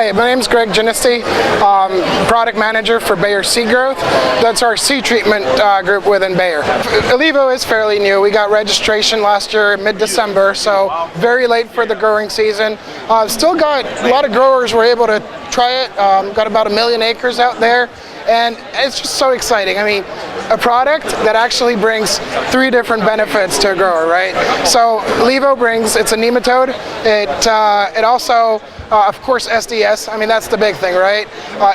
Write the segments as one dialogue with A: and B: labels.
A: Hi, my name is Greg Ginisty, product manager for Bayer Cgrowth. That's our seed treatment group within Bayer. ILeVO is fairly new. We got registration last year, mid-December, so very late for the growing season. Still got a lot of growers were able to try it. Got about 1 million acres out there, and it's just so exciting. I mean, a product that actually brings 3 different benefits to a grower, right? So ILeVO brings, it's a nematode. It also, of course, SDS. I mean, that's the big thing, right?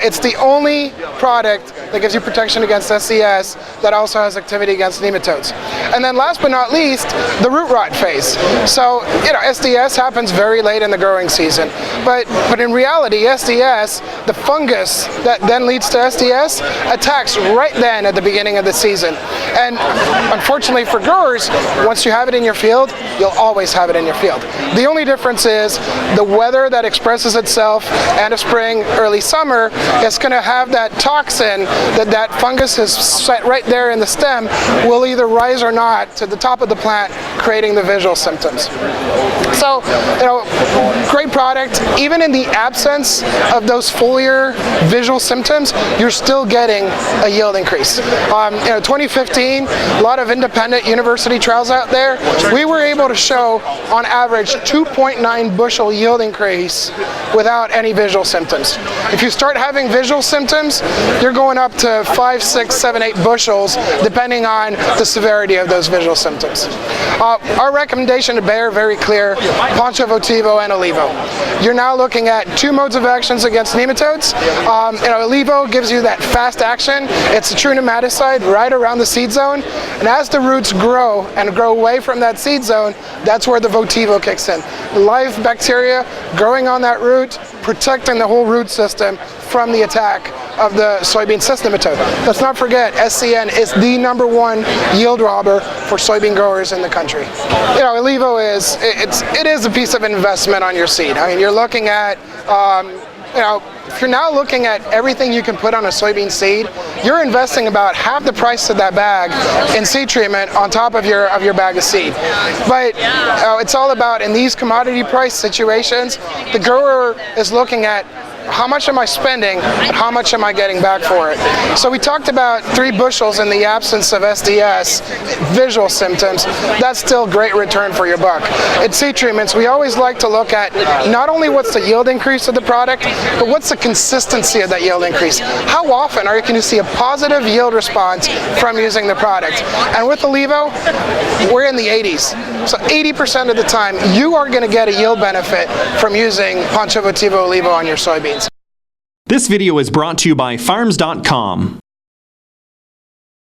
A: It's the only product that gives you protection against SDS that also has activity against nematodes. And then last but not least, the root rot phase. So, you know, SDS happens very late in the growing season. But in reality, SDS, the fungus that then leads to SDS, attacks right then at the beginning of the season. And unfortunately for growers, once you have it in your field, you'll always have it in your field. The only difference is the weather that expresses itself end of spring, early summer, is going to have that toxin that fungus has set right there in the stem will either rise or not to the top of the plant, creating the visual symptoms. So, you know, great product. Even in the absence of those foliar visual symptoms, you're still getting a yield increase. You know, 2015, a lot of independent university trials out there, we were able to show on average 2.9 bushel yield increase without any visual symptoms. If you start having visual symptoms, you're going up to 5, 6, 7, 8 bushels depending on the severity of those visual symptoms. Our recommendation to Bayer, very clear: Poncho Votivo and ILeVO. You're now looking at 2 modes of actions against nematodes. You know, ILeVO gives you that fast action. It's a true nematicide right around the seed zone, and as the roots grow and grow away from that seed zone, that's where the Votivo kicks in. Live bacteria growing on that root, protecting the whole root system from the attack of the soybean cyst nematode. Let's not forget, SCN is the #1 yield robber for soybean growers in the country. You know, ILeVO is a piece of investment on your seed. I mean, you're looking at, you know, if you're now looking at everything you can put on a soybean seed, you're investing about half the price of that bag in seed treatment on top of your bag of seed. But it's all about, in these commodity price situations, the grower is looking at how much am I spending and how much am I getting back for it. So we talked about 3 bushels in the absence of SDS visual symptoms. That's still great return for your buck. In seed treatments, we always like to look at not only what's the yield increase of the product, but what's the consistency of that yield increase. How often are you going to see a positive yield response from using the product? And with ILeVO, we're in the 80s. So 80% of the time, you are going to get a yield benefit from using Poncho Votivo ILeVO on your soybeans.
B: This video is brought to you by Farms.com.